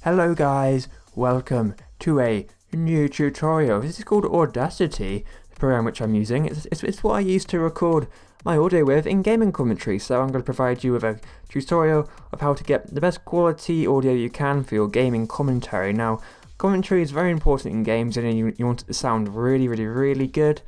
Hello guys, welcome to a new tutorial. This is called Audacity, the program which I'm using. It's what I use to record my audio with in gaming commentary, so I'm going to provide you with a tutorial of how to get the best quality audio you can for your gaming commentary. Now, commentary is very important in games, and you want it to sound really good,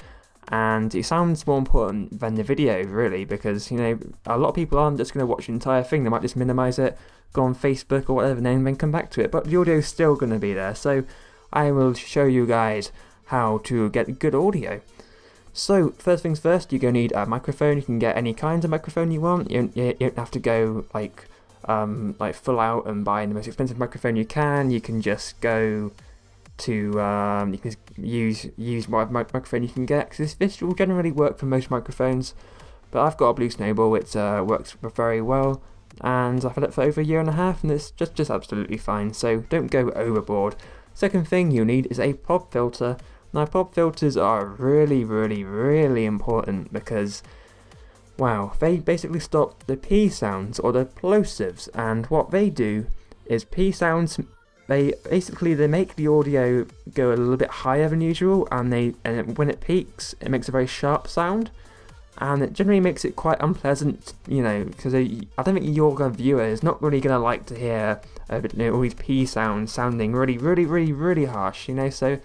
and it sounds more important than the video, really, because, you know, a lot of people aren't just going to watch the entire thing. They might just minimize it, go on Facebook or whatever, and then come back to it, but the audio is still going to be there. So I will show you guys how to get good audio. So first things first, you're going to need a microphone. You can get any kind of microphone you want. You don't have to go like full out and buy the most expensive microphone you can. You can just go to you can use whatever microphone you can get, because this will generally work for most microphones. But I've got a Blue Snowball, it works very well, and I've had it for over a year and a half, and it's just absolutely fine, so don't go overboard. Second thing you'll need is a pop filter. Now, pop filters are really important because, wow, they basically stop the P sounds or the plosives, and what they do is P sounds, they make the audio go a little bit higher than usual, and when it peaks, it makes a very sharp sound. And it generally makes it quite unpleasant, you know, because I don't think your viewer is not really going to like to hear all these P sounds sounding really harsh, you know, so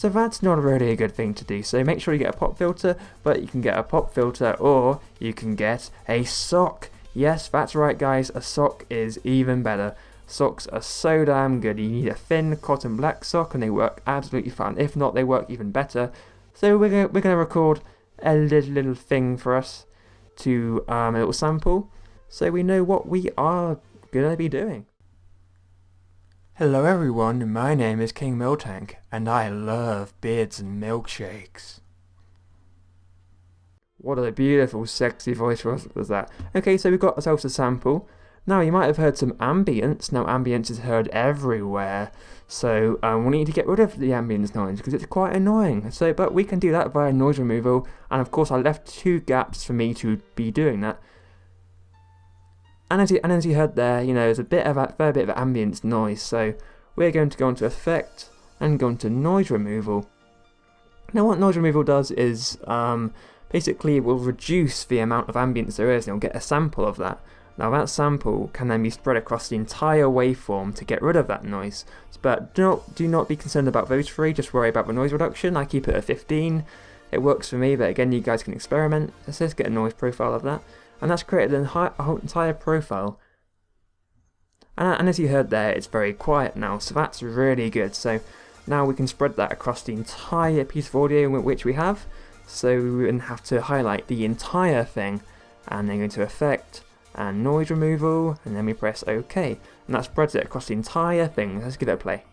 that's not really a good thing to do. So make sure you get a pop filter, but you can get a pop filter or you can get a sock. Yes, that's right guys, a sock is even better. Socks are so damn good. You need a thin cotton black sock and they work absolutely fine. If not, they work even better. So we're gonna record a little thing for us to a little sample, so we know what we are gonna be doing. Hello everyone, my name is King Miltank, and I love beards and milkshakes. What a beautiful, sexy voice was that. Okay, so we've got ourselves a sample. Now, you might have heard some ambience. Now, ambience is heard everywhere, so we need to get rid of the ambience noise because it's quite annoying. So, but we can do that via noise removal, and of course I left 2 gaps for me to be doing that. And as you heard there, you know, there's a fair bit of ambience noise, so we're going to go into Effect and go into Noise Removal. Now, what noise removal does is basically it will reduce the amount of ambience there is, and you'll get a sample of that. Now, that sample can then be spread across the entire waveform to get rid of that noise. But do not be concerned about those 3, just worry about the noise reduction. I keep it at 15. It works for me, but again, you guys can experiment. Let's just get a noise profile of that. And that's created a whole entire profile. And as you heard there, it's very quiet now, so that's really good. So now we can spread that across the entire piece of audio which we have. So we wouldn't have to highlight the entire thing, and then go into Effect and Noise Removal, and then we press OK, and that spreads it across the entire thing. Let's give it a play.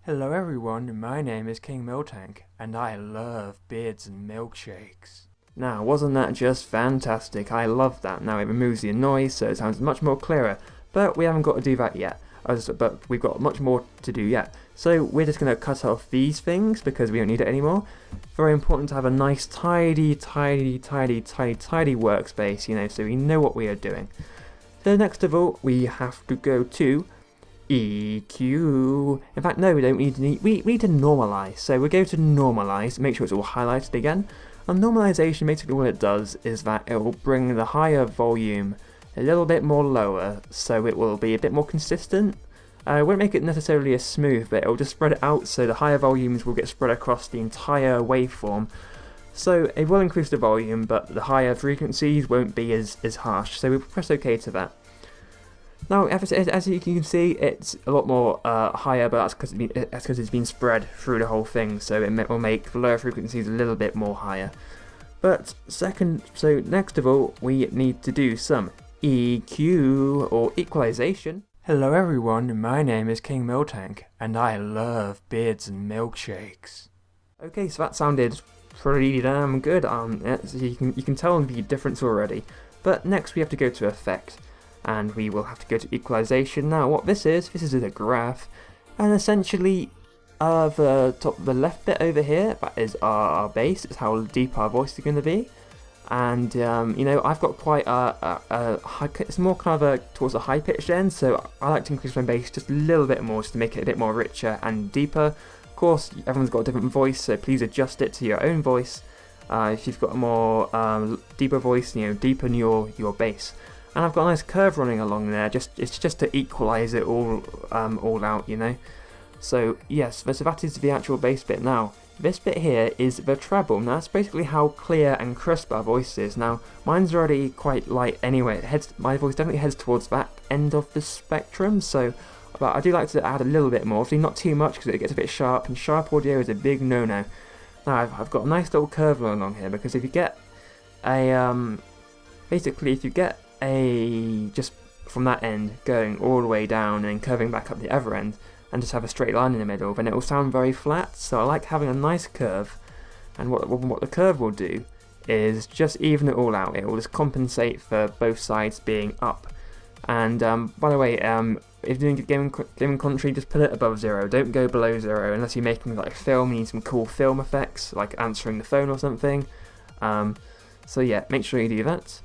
Hello everyone, my name is King Miltank, and I love beards and milkshakes. Now, wasn't that just fantastic? I love that. Now it removes the noise, so it sounds much more clearer, but we haven't got to do that yet. But we've got much more to do yet. So we're just going to cut off these things because we don't need it anymore. Very important to have a nice tidy workspace, you know, so we know what we are doing. So next of all, we have to go to EQ. In fact, no, we don't need to. We need to normalize. So we go to normalize, make sure it's all highlighted again. And normalization, basically what it does is that it will bring the higher volume a little bit more lower, so it will be a bit more consistent. It won't make it necessarily as smooth, but it will just spread it out, so the higher volumes will get spread across the entire waveform. So it will increase the volume, but the higher frequencies won't be as harsh, so we'll press OK to that. Now, as you can see, it's a lot more higher, but that's because it's been spread through the whole thing, so it will make the lower frequencies a little bit more higher. But next of all, we need to do some EQ, or equalization. Hello everyone, my name is King Miltank, and I love beards and milkshakes. Okay, so that sounded pretty damn good. So you can tell the difference already. But next we have to go to Effect, and we will have to go to Equalization. Now, what this is a graph, and essentially the left bit over here, that is our bass, is how deep our voice is going to be. And you know, I've got quite a high, it's more kind of towards the high pitched end, so I like to increase my bass just a little bit more, just to make it a bit more richer and deeper. Of course, everyone's got a different voice, so please adjust it to your own voice. If you've got a more deeper voice, you know, deepen your bass. And I've got a nice curve running along there. It's just to equalize it all out, you know. So yes, so that is the actual bass bit. Now, this bit here is the treble. Now that's basically how clear and crisp our voice is. Now mine's already quite light anyway. My voice definitely heads towards that end of the spectrum. So, but I do like to add a little bit more. Obviously not too much because it gets a bit sharp, and sharp audio is a big no-no. Now I've got a nice little curve along here, because if you get a basically if you get a just from that end going all the way down and curving back up the other end, and just have a straight line in the middle, then it will sound very flat. So I like having a nice curve, and what the curve will do is just even it all out. It will just compensate for both sides being up. And by the way, if you're doing gaming commentary, just put it above 0. Don't go below 0 unless you're making like a film. You need some cool film effects, like answering the phone or something. So yeah, make sure you do that.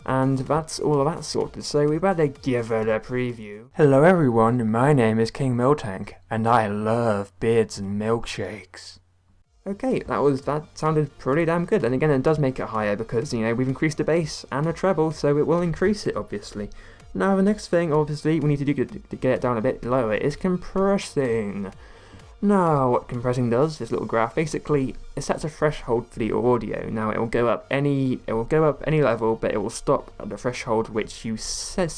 And that's all of that sorted, so we better give it a preview. Hello everyone, my name is King Miltank, and I love beards and milkshakes. Okay, that sounded pretty damn good, and again it does make it higher because, you know, we've increased the bass and the treble, so it will increase it, obviously. Now the next thing, obviously, we need to do to get it down a bit lower is compressing. Now, what compressing does, this little graph, basically it sets a threshold for the audio. Now it will go up any level, but it will stop at the threshold which you set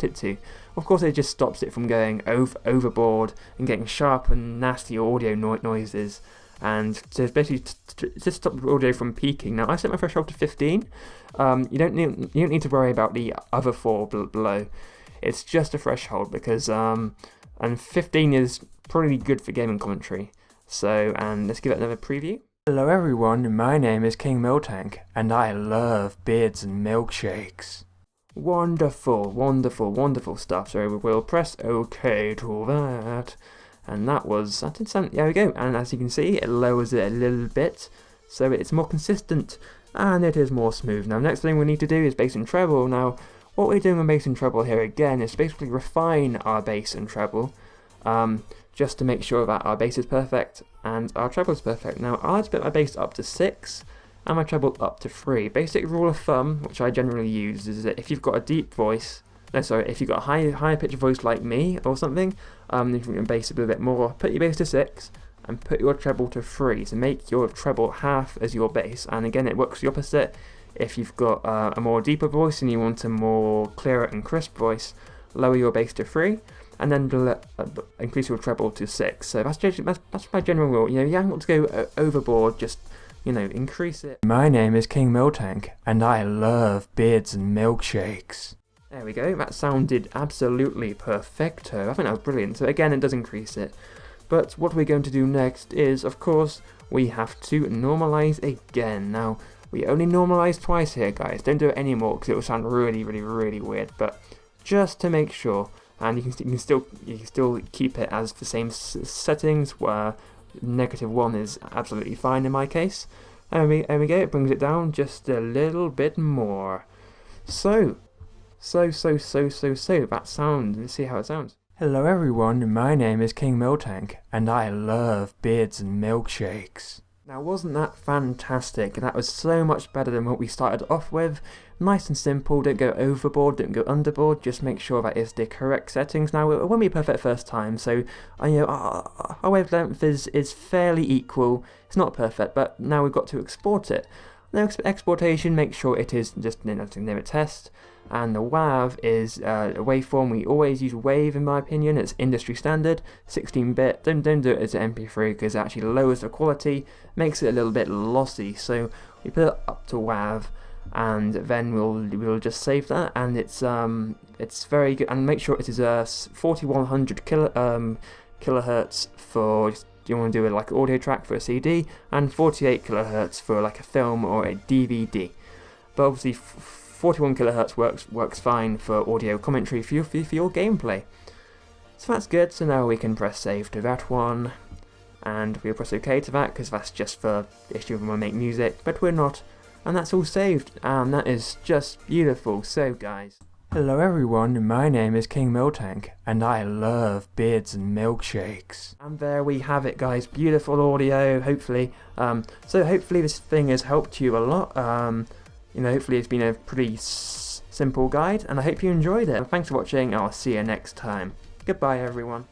it to. Of course, it just stops it from going overboard and getting sharp and nasty audio noises, and to basically just stop the audio from peaking. Now I set my threshold to 15. You don't need to worry about the other 4 below. It's just a threshold because and 15 is pretty good for gaming commentary. So, and let's give it another preview. Hello everyone, my name is King Miltank, and I love beards and milkshakes. Wonderful, wonderful, wonderful stuff. So we'll press OK to that. And that did sound, there we go. And as you can see, it lowers it a little bit, so it's more consistent, and it is more smooth. Now, next thing we need to do is bass and treble. Now, what we're doing on bass and treble here again is basically refine our bass and treble. Just to make sure that our bass is perfect and our treble is perfect. Now, I like to put my bass up to 6 and my treble up to 3. Basic rule of thumb, which I generally use, is that if you've got a deep voice, if you've got a higher pitched voice like me or something, if you can bass a bit more, put your bass to 6 and put your treble to 3. So make your treble half as your bass. And again, it works the opposite. If you've got a more deeper voice and you want a more clearer and crisp voice, lower your bass to 3. And then increase your treble to 6. So that's my general rule. You know, you haven't got to go overboard. Just, you know, increase it. My name is King Miltank, and I love beards and milkshakes. There we go. That sounded absolutely perfecto. I think that was brilliant. So again, it does increase it. But what we're going to do next is, of course, we have to normalize again. Now, we only normalize twice here, guys. Don't do it anymore because it will sound really, really, really weird. But just to make sure. And you can still keep it as the same settings, where -1 is absolutely fine in my case. There we go. It brings it down just a little bit more. So that sound. Let's see how it sounds. Hello everyone, my name is King Miltank, and I love beards and milkshakes. Now, wasn't that fantastic? That was so much better than what we started off with. Nice and simple, don't go overboard, don't go underboard, just make sure that it's the correct settings. Now, it won't be perfect first time, so our wavelength is fairly equal. It's not perfect, but now we've got to export it. Now, exportation, make sure it is just near a test. And the WAV is a waveform. We always use WAV in my opinion. It's industry standard, 16-bit. Don't do it as an MP3 because it actually lowers the quality, makes it a little bit lossy. So we put it up to WAV, and then we'll just save that. And it's very good. And make sure it is 4100 kilohertz for. You want to do it like an audio track for a CD, and 48 kilohertz for like a film or a DVD. But obviously 41 kilohertz works fine for audio commentary for your gameplay. So that's good. So now we can press save to that one, and we'll press OK to that because that's just for if you want to make music. But we're not and that's all saved, and that is just beautiful. So guys, hello everyone, my name is King Miltank, and I love beards and milkshakes. And there we have it guys, beautiful audio, hopefully. So hopefully this thing has helped you a lot. Hopefully it's been a pretty simple guide, and I hope you enjoyed it. Thanks for watching, I'll see you next time. Goodbye everyone.